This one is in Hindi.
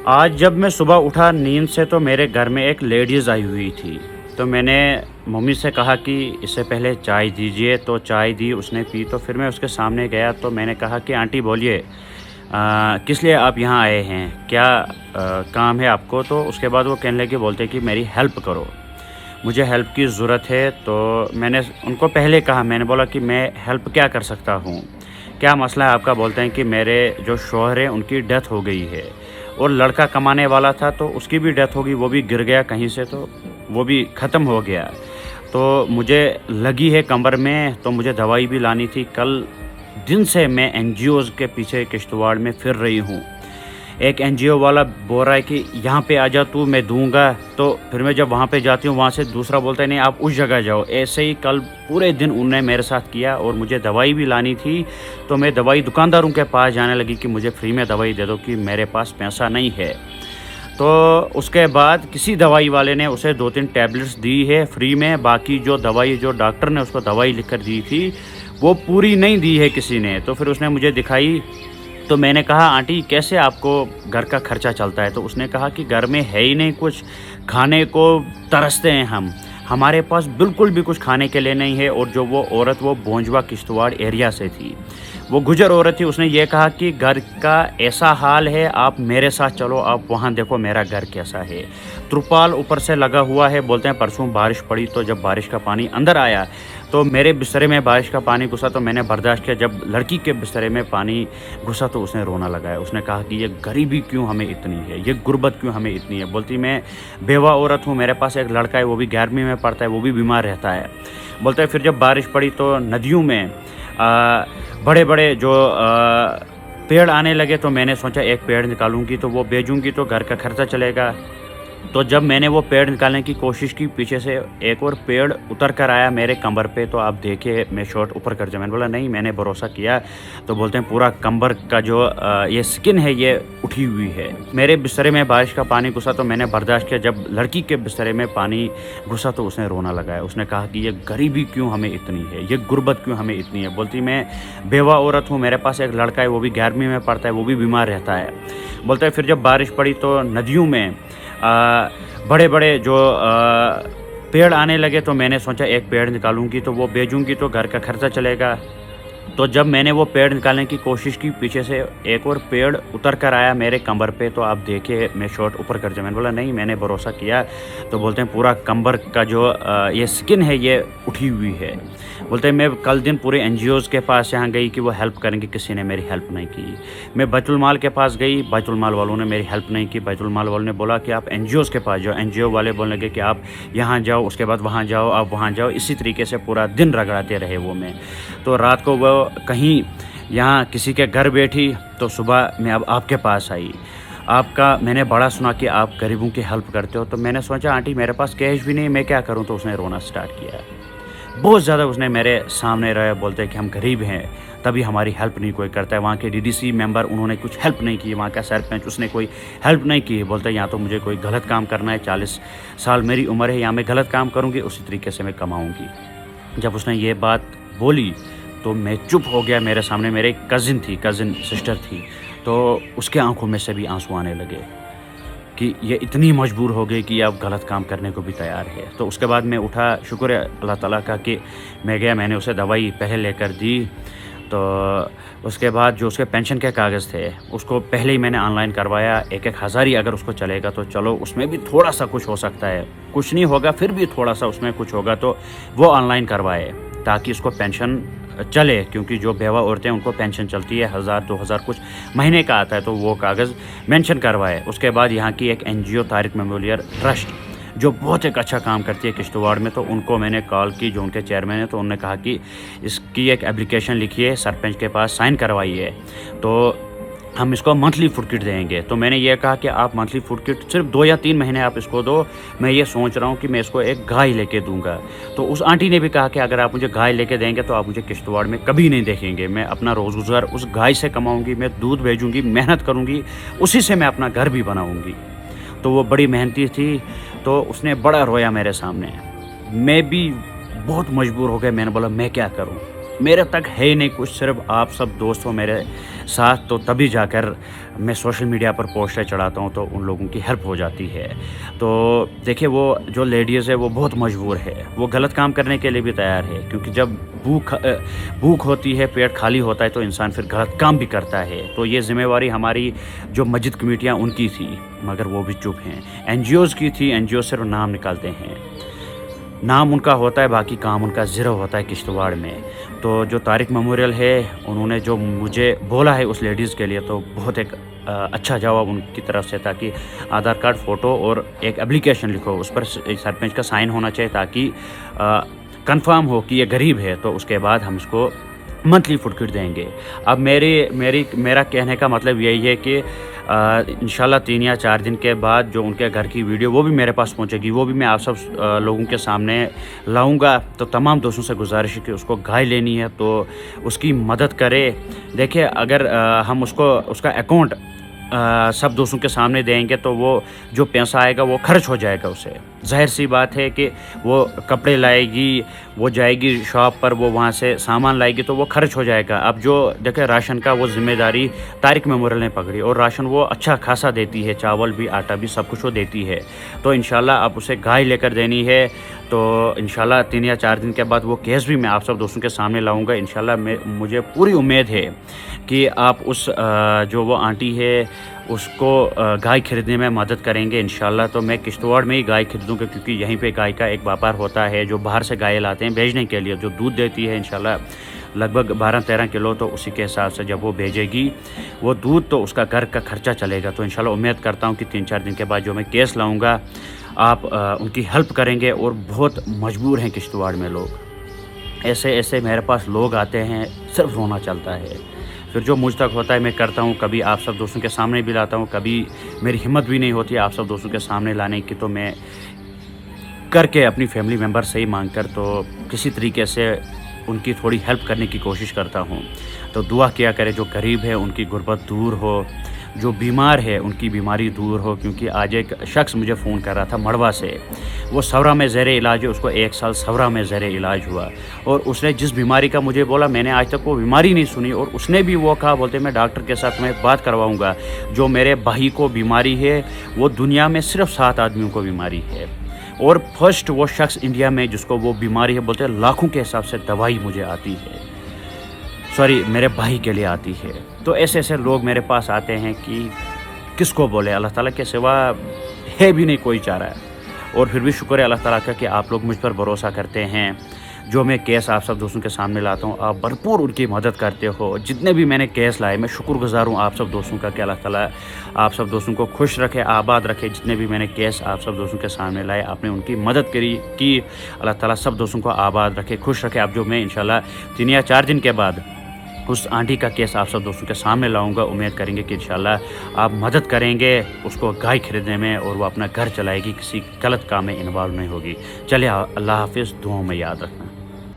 आज जब मैं सुबह उठा नींद से तो मेरे घर में एक लेडीज़ आई हुई थी। तो मैंने मम्मी से कहा कि इससे पहले चाय दीजिए, तो चाय दी, उसने पी। तो फिर मैं उसके सामने गया तो मैंने कहा कि आंटी बोलिए, किस लिए आप यहाँ आए हैं? क्या काम है आपको? तो उसके बाद वो कहने लगे, बोलते कि मेरी हेल्प करो, मुझे हेल्प की ज़रूरत है। तो मैंने उनको पहले कहा, मैंने बोला कि मैं हेल्प क्या कर सकता हूँ? क्या मसला है आपका? बोलते हैं कि मेरे जो शौहर हैं उनकी डेथ हो गई है और लड़का कमाने वाला था तो उसकी भी डेथ हो गई, वो भी गिर गया कहीं से, तो वो भी ख़त्म हो गया। तो मुझे लगी है कमर में, तो मुझे दवाई भी लानी थी। कल दिन से मैं एनजीओज़ के पीछे किश्तवाड़ में फिर रही हूँ। एक एनजीओ वाला बोल रहा है कि यहाँ पे आ जा तू, मैं दूँगा। तो फिर मैं जब वहाँ पे जाती हूँ, वहाँ से दूसरा बोलता है नहीं आप उस जगह जाओ। ऐसे ही कल पूरे दिन उन्होंने मेरे साथ किया और मुझे दवाई भी लानी थी। तो मैं दवाई दुकानदारों के पास जाने लगी कि मुझे फ्री में दवाई दे दो, कि मेरे पास पैसा नहीं है। तो उसके बाद किसी दवाई वाले ने उसे 2-3 टैबलेट्स दी है फ्री में। बाकी जो दवाई, जो डॉक्टर ने उसको दवाई लिख कर दी थी, वो पूरी नहीं दी है किसी ने। तो फिर उसने मुझे दिखाई। तो मैंने कहा, आंटी कैसे आपको घर का खर्चा चलता है? तो उसने कहा कि घर में है ही नहीं कुछ, खाने को तरसते हैं हम, हमारे पास बिल्कुल भी कुछ खाने के लिए नहीं है। और जो वो औरत, वो बोंजवा किश्तवाड़ एरिया से थी, वो गुजर औरत थी। उसने ये कहा कि घर का ऐसा हाल है, आप मेरे साथ चलो, आप वहाँ देखो मेरा घर कैसा है। त्रिपाल ऊपर से लगा हुआ है। बोलते हैं परसों बारिश पड़ी, तो जब बारिश का पानी अंदर आया तो मेरे बिस्तरे में बारिश का पानी घुसा, तो मैंने बर्दाश्त किया। जब लड़की के बिस्तरे में पानी घुसा तो उसने रोना लगाया। उसने कहा कि ये गरीबी क्यों हमें इतनी है, ये गुर्बत क्यों हमें इतनी है। बोलती मैं बेवा औरत हूँ, मेरे पास एक लड़का है, वो भी 11वीं में पढ़ता है, वो भी बीमार रहता है। बोलते हैं फिर जब बारिश पड़ी तो नदियों में बड़े बड़े जो पेड़ आने लगे, तो मैंने सोचा एक पेड़ निकालूंगी तो वो बेचूंगी तो घर का खर्चा चलेगा। तो जब मैंने वो पेड़ निकालने की कोशिश की, पीछे से एक और पेड़ उतर कर आया मेरे कमर पे। तो आप देखिए, मैं शॉर्ट ऊपर कर दिया। मैंने बोला नहीं, मैंने भरोसा किया। तो बोलते हैं पूरा कमर का जो ये स्किन है ये उठी हुई है। मेरे बिस्तरे में बारिश का पानी घुसा तो मैंने बर्दाश्त किया। जब लड़की के बिस्तरे में पानी घुसा तो उसने रोना लगाया। उसने कहा कि ये गरीबी क्यों हमें इतनी है, ये गुर्बत क्यों हमें इतनी है। बोलती मैं बेवा औरत हूँ, मेरे पास एक लड़का है, वो भी 11वीं में पढ़ता है, वो भी बीमार रहता है। बोलते हैं फिर जब बारिश पड़ी तो नदियों में बड़े बड़े जो पेड़ आने लगे, तो मैंने सोचा एक पेड़ निकालूंगी तो वो बेचूंगी तो घर का खर्चा चलेगा। तो जब मैंने वो पेड़ निकालने की कोशिश की, पीछे से एक और पेड़ उतर कर आया मेरे कमर पे। तो आप देखिए, मैं शॉर्ट ऊपर कर दिया। मैंने बोला नहीं, मैंने भरोसा किया। तो बोलते हैं पूरा कमर का जो ये स्किन है ये उठी हुई है। बोलते हैं मैं कल दिन पूरे एनजीओज़ के पास यहाँ गई कि वो हेल्प करेंगे, किसी ने मेरी हेल्प नहीं की। मैं बैतुल माल के पास गई, बैतुल माल वालों ने मेरी हेल्प नहीं की। बैतुल माल वालों ने बोला कि आप एनजीओज़ के पास जाओ। एनजीओ वाले बोलने लगे कि आप यहाँ जाओ, उसके बाद वहाँ जाओ, आप वहाँ जाओ। इसी तरीके से पूरा दिन रगड़ाते रहे वो। मैं तो रात को वो कहीं यहाँ किसी के घर बैठी, तो सुबह मैं अब आपके पास आई। आपका मैंने बड़ा सुना कि आप गरीबों की हेल्प करते हो। तो मैंने सोचा आंटी मेरे पास कैश भी नहीं, मैं क्या करूँ? तो उसने रोना स्टार्ट किया। बहुत ज़्यादा उसने मेरे सामने रहे। बोलते हैं कि हम गरीब हैं, तभी हमारी हेल्प नहीं कोई करता है। वहाँ के डीडीसी मेंबर, उन्होंने कुछ हेल्प नहीं की। वहाँ का सरपंच, उसने कोई हेल्प नहीं की। बोलते हैं या तो मुझे कोई गलत काम करना है, 40 साल मेरी उम्र है, या मैं गलत काम करूँगी, उसी तरीके से मैं कमाऊँगी। जब उसने ये बात बोली तो मैं चुप हो गया। मेरे सामने मेरे कज़िन थी, कज़िन सिस्टर थी, तो उसके आंखों में से भी आंसू आने लगे कि ये इतनी मजबूर हो गई कि अब गलत काम करने को भी तैयार है। तो उसके बाद मैं उठा, शुक्र है अल्लाह ताला का कि मैं गया, मैंने उसे दवाई पहले लेकर दी। तो उसके बाद जो उसके पेंशन के कागज़ थे उसको पहले ही मैंने ऑनलाइन करवाया। 1-1 हज़ार ही अगर उसको चलेगा तो चलो, उसमें भी थोड़ा सा कुछ हो सकता है, कुछ नहीं होगा फिर भी थोड़ा सा उसमें कुछ होगा, तो वो ऑनलाइन करवाए ताकि उसको पेंशन चले। क्योंकि जो बेवा औरतें हैं उनको पेंशन चलती है, 1000-2000 कुछ महीने का आता है। तो वो कागज़ मेंशन करवाए। उसके बाद यहाँ की एक एनजीओ तारिक मेमोरियल ट्रस्ट, जो बहुत एक अच्छा काम करती है किश्तवाड़ में, तो उनको मैंने कॉल की, जो उनके चेयरमैन हैं। तो उन्होंने कहा कि इसकी एक एप्लीकेशन लिखिए, सरपंच के पास साइन करवाइए, तो हम इसको मंथली फूड किट देंगे। तो मैंने ये कहा कि आप मंथली फूड किट सिर्फ 2 या 3 महीने आप इसको दो, मैं ये सोच रहा हूँ कि मैं इसको एक गाय लेके दूंगा। तो उस आंटी ने भी कहा कि अगर आप मुझे गाय लेके देंगे तो आप मुझे किश्तवाड़ में कभी नहीं देखेंगे। मैं अपना रोज़गार उस गाय से कमाऊँगी, मैं दूध भेजूँगी, मेहनत करूँगी, उसी से मैं अपना घर भी बनाऊँगी। तो वो बड़ी मेहनती थी, तो उसने बड़ा रोया मेरे सामने। मैं भी बहुत मजबूर हो गया। मैंने बोला मैं क्या करूँ, मेरे तक है ही नहीं कुछ, सिर्फ आप सब दोस्त हो मेरे साथ, तो तभी जाकर मैं सोशल मीडिया पर पोस्टें चढ़ाता हूँ तो उन लोगों की हेल्प हो जाती है। तो देखिए वो जो लेडीज़ है वो बहुत मजबूर है, वो गलत काम करने के लिए भी तैयार है, क्योंकि जब भूख होती है, पेट खाली होता है तो इंसान फिर गलत काम भी करता है। तो ये ज़िम्मेवारी हमारी जो मस्जिद कमेटियाँ उनकी थी, मगर वो भी चुप हैं। एनजीओज़ की थी, एनजीओ सिर्फ नाम निकालते हैं। नाम उनका होता है, बाकी काम उनका ज़ीरो होता है किश्तवाड़ में। तो जो तारिक मेमोरियल है, उन्होंने जो मुझे बोला है उस लेडीज़ के लिए, तो बहुत एक अच्छा जवाब उनकी तरफ से था कि आधार कार्ड, फ़ोटो और एक एप्लीकेशन लिखो, उस पर सरपंच का साइन होना चाहिए, ताकि कंफर्म हो कि ये गरीब है, तो उसके बाद हम इसको मंथली फूड किट देंगे। अब मेरा कहने का मतलब यही है कि इंशाल्लाह 3 या 4 दिन के बाद जो उनके घर की वीडियो वो भी मेरे पास पहुंचेगी, वो भी मैं आप सब लोगों के सामने लाऊंगा। तो तमाम दोस्तों से गुजारिश है कि उसको गाय लेनी है तो उसकी मदद करें। देखिए अगर हम उसका अकाउंट सब दोस्तों के सामने देंगे तो वो जो पैसा आएगा वो खर्च हो जाएगा उसे। ज़ाहिर सी बात है कि वो कपड़े लाएगी, वो जाएगी शॉप पर, वो वहाँ से सामान लाएगी तो वो खर्च हो जाएगा। अब जो देखिए राशन का वो ज़िम्मेदारी तारिक मेमोरियल ने पकड़ी, और राशन वो अच्छा खासा देती है, चावल भी, आटा भी, सब कुछ वो देती है। तो इंशाल्लाह अब उसे गाय लेकर देनी है। तो इंशाल्लाह 3 या 4 दिन के बाद वो केस भी मैं आप सब दोस्तों के सामने लाऊंगा। इंशाल्लाह मुझे पूरी उम्मीद है कि आप उस जो वो आंटी है उसको गाय खरीदने में मदद करेंगे इंशाल्लाह। तो मैं किश्तवाड़ में ही गाय खरीदूँगा, क्योंकि यहीं पे गाय का एक व्यापार होता है जो बाहर से गाय लाते हैं बेचने के लिए, जो दूध देती है इंशाल्लाह लगभग 12-13 किलो। तो उसी के हिसाब से जब वो भेजेगी वो दूध, तो उसका घर का खर्चा चलेगा। तो इंशाल्लाह उम्मीद करता हूँ कि 3-4 दिन के बाद जो मैं केस लाऊँगा आप उनकी हेल्प करेंगे। और बहुत मजबूर हैं किश्तवाड़ में लोग, ऐसे मेरे पास लोग आते हैं, सिर्फ रोना चलता है। फिर जो मुझ तक होता है मैं करता हूँ, कभी आप सब दोस्तों के सामने भी लाता हूँ, कभी मेरी हिम्मत भी नहीं होती आप सब दोस्तों के सामने लाने की, तो मैं करके अपनी फैमिली मेम्बर से ही मांग कर तो किसी तरीके से उनकी थोड़ी हेल्प करने की कोशिश करता हूँ। तो दुआ किया करें, जो गरीब है उनकी गुर्बत दूर हो, जो बीमार है उनकी बीमारी दूर हो। क्योंकि आज एक शख्स मुझे फ़ोन कर रहा था मड़वा से, वो सवरा में ज़ेरे इलाज है, उसको 1 साल सवरा में ज़ेरे इलाज हुआ, और उसने जिस बीमारी का मुझे बोला मैंने आज तक वो बीमारी नहीं सुनी। और उसने भी वो कहा, बोलते मैं डॉक्टर के साथ मैं बात करवाऊँगा, जो मेरे भाई को बीमारी है वो दुनिया में सिर्फ 7 आदमियों को बीमारी है, और फर्स्ट वो शख्स इंडिया में जिसको वो बीमारी है, बोलते लाखों के हिसाब से दवाई मुझे आती है, सॉरी मेरे भाई के लिए आती है। तो ऐसे लोग मेरे पास आते हैं कि किसको बोले, अल्लाह ताला के सिवा है भी नहीं कोई चारा है। और फिर भी शुक्र है अल्लाह ताला का कि आप लोग मुझ पर भरोसा करते हैं। जो मैं केस आप सब दोस्तों के सामने लाता हूँ, आप भरपूर उनकी मदद करते हो। जितने भी मैंने केस लाए, मैं शुक्रगुज़ार हूँ आप सब दोस्तों का कि अल्लाह ताला आप सब दोस्तों को खुश रखे, आबाद रखे। जितने भी मैंने केस आप सब दोस्तों के सामने लाए, आपने उनकी मदद की अल्लाह ताला सब दोस्तों को आबाद रखे, खुश रखे। अब जो मैं इंशाल्लाह 3 या 4 दिन के बाद उस आंटी का केस आप सब दोस्तों के सामने लाऊंगा, उम्मीद करेंगे कि इंशाल्लाह आप मदद करेंगे उसको गाय खरीदने में, और वो अपना घर चलाएगी, किसी गलत काम में इन्वॉल्व नहीं होगी। चलिए अल्लाह हाफिज़, दुआओं में याद रखना।